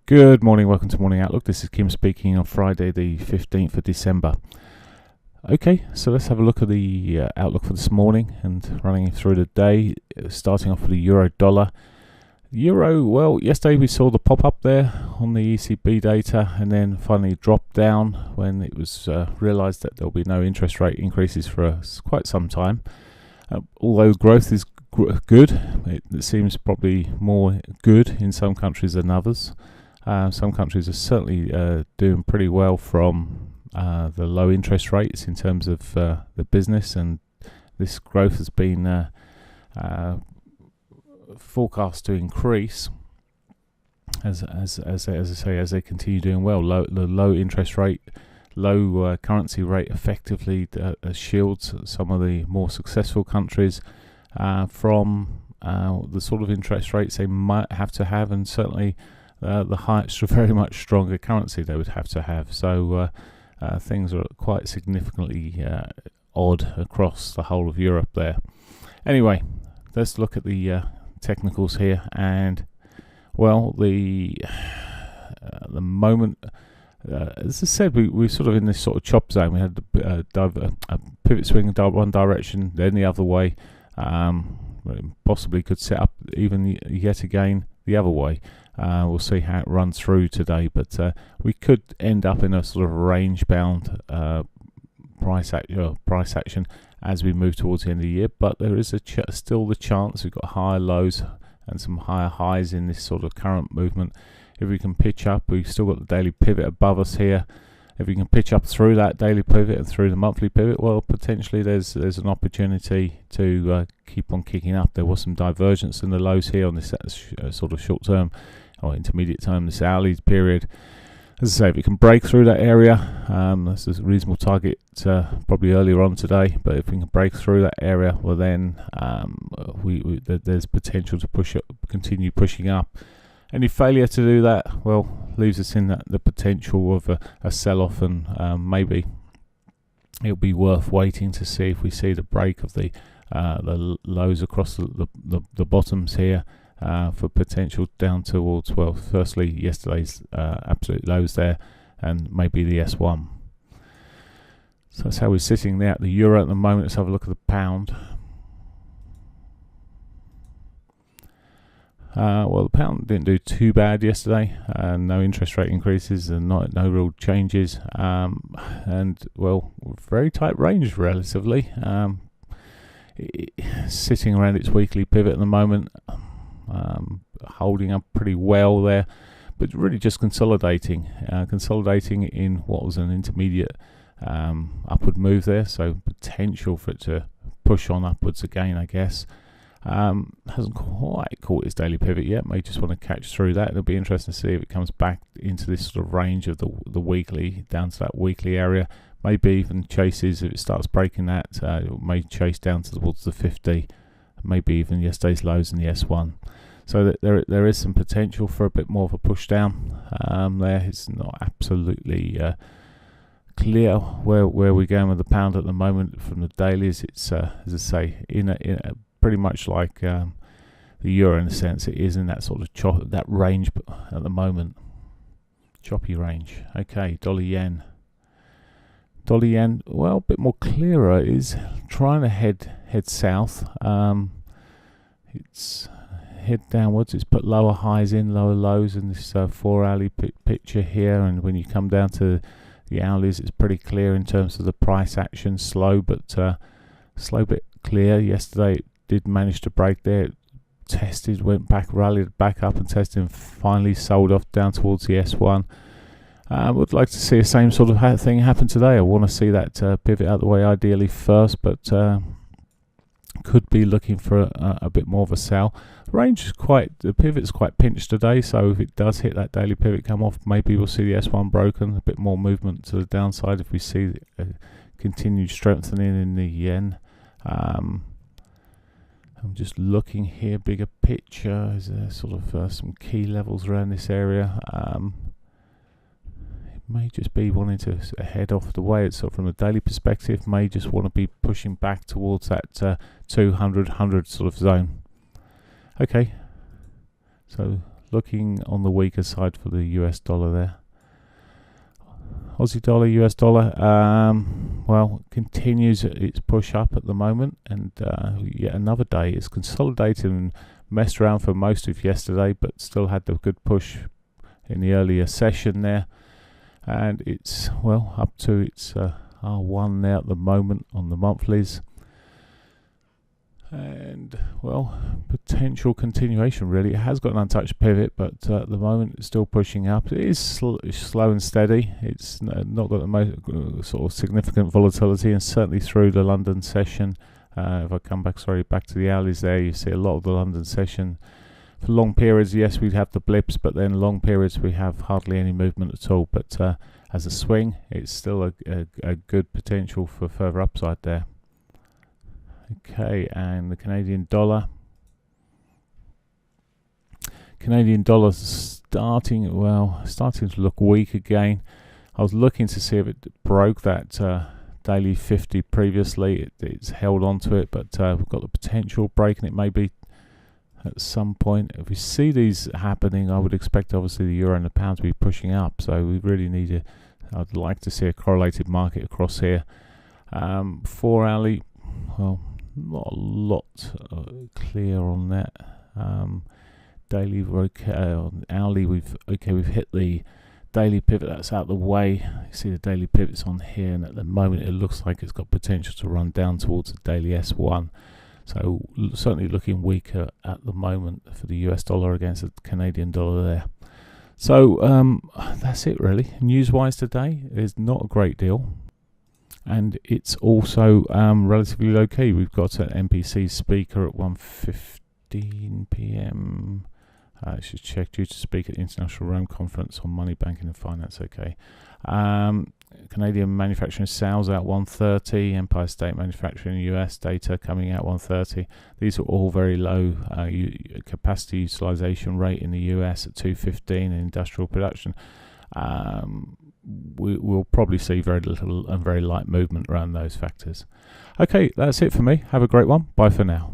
Good morning, welcome to Morning Outlook. This is Kim speaking on Friday the 15th of December. Okay, so let's have a look at the outlook for this morning and running through the day, starting off with the euro dollar. Euro, well, yesterday we saw the pop up there on the ECB data and then finally dropped down when it was realised that there'll be no interest rate increases for quite some time. Although growth is good, it seems probably more good in some countries than others. Some countries are certainly doing pretty well from the low interest rates in terms of the business, and this growth has been forecast to increase as I say, as they continue doing well. The low interest rate, low currency rate effectively shields some of the more successful countries from the sort of interest rates they might have to have, and certainly the highest, very much stronger currency they would have to have. So things are quite significantly odd across the whole of Europe there. Anyway, let's look at the technicals here, and well, the moment, as I said, we're sort of in this sort of chop zone. We had a pivot swing one direction, then the other way. Possibly could set up even yet again the other way. We'll see how it runs through today, but we could end up in a sort of range-bound price action as we move towards the end of the year. But there is still the chance we've got higher lows and some higher highs in this sort of current movement. If we can pitch up, we've still got the daily pivot above us here. If we can pitch up through that daily pivot and through the monthly pivot, well, potentially there's an opportunity to keep on kicking up. There was some divergence in the lows here on this sort of short term or intermediate term, this hourly period. As I say, if we can break through that area, that's a reasonable target probably earlier on today, but if we can break through that area, well then there's potential to continue pushing up. Any failure to do that, well, leaves us in the potential of a sell-off, and maybe it'll be worth waiting to see if we see the break of the lows across the bottoms here for potential down towards, well, firstly yesterday's absolute lows there, and maybe the S1. So that's how we're sitting there at the euro at the moment. Let's have a look at the pound. Well, the pound didn't do too bad yesterday. No interest rate increases and no real changes. And, well, very tight range relatively. Sitting around its weekly pivot at the moment. Holding up pretty well there. But really just consolidating. Consolidating in what was an intermediate upward move there. So potential for it to push on upwards again, I guess. Hasn't quite caught its daily pivot yet. May just want to catch through that. It'll be interesting to see if it comes back into this sort of range of the weekly, down to that weekly area. Maybe even chases, if it starts breaking that, it may chase down towards the 50, maybe even yesterday's lows in the S1. So that there is some potential for a bit more of a push down there. It's not absolutely clear where we're going with the pound at the moment from the dailies. It's as I say, in a pretty much like the euro in a sense. It is in that sort of that range at the moment, choppy range. Okay, dollar yen. Dollar yen, well, a bit more clearer. Is trying to head south. It's head downwards. It's put lower highs in, lower lows in this 4-hourly picture here, and when you come down to the hourlies, it's pretty clear in terms of the price action. Slow but bit clear. Yesterday it did manage to break there. It tested, went back, rallied back up and tested, and finally sold off down towards the S1. I would like to see the same sort of thing happen today. I want to see that pivot out of the way ideally first, but could be looking for a bit more of a sell. Range is the pivot's quite pinched today, so if it does hit that daily pivot, come off, maybe we'll see the S1 broken, a bit more movement to the downside if we see continued strengthening in the yen. I'm just looking here, bigger picture. Is there sort of some key levels around this area? It may just be wanting to head off the way. It's sort of from a daily perspective, may just want to be pushing back towards that 200 sort of zone. Okay, so looking on the weaker side for the US dollar there. Aussie dollar, US dollar, well, continues its push up at the moment, and yet another day. It's consolidated and messed around for most of yesterday, but still had the good push in the earlier session there, and it's, well, up to its R1 there at the moment on the monthlies. And, well, potential continuation really. It has got an untouched pivot, but at the moment it's still pushing up. It is slow and steady. It's not got the most sort of significant volatility, and certainly through the London session. If I come back, back to the hourlies there, you see a lot of the London session. For long periods, yes, we'd have the blips, but then long periods we have hardly any movement at all. But as a swing, it's still a good potential for further upside there. Okay, and the Canadian dollar. Canadian dollar's starting to look weak again. I was looking to see if it broke that daily 50 previously. It's held on to it, but we've got the potential breaking it maybe at some point. If we see these happening, I would expect obviously the euro and the pound to be pushing up. So we really need I'd like to see a correlated market across here. 4 hourly, well, not a lot clear on that. Daily, hourly, we've hit the daily pivot. That's out of the way. You see the daily pivot's on here, and at the moment it looks like it's got potential to run down towards the daily S1. So certainly looking weaker at the moment for the US dollar against the Canadian dollar there. So that's it really. News-wise today is not a great deal. And it's also relatively low key. We've got an MPC speaker at 1:15 p.m. I should check, due to speak at the International Rome Conference on Money, Banking and Finance. Okay. Canadian manufacturing sales out 1:30. Empire State Manufacturing US data coming out 1:30. These are all very low. Capacity utilization rate in the US at 215 in industrial production. We'll probably see very little and very light movement around those factors. Okay, that's it for me. Have a great one. Bye for now.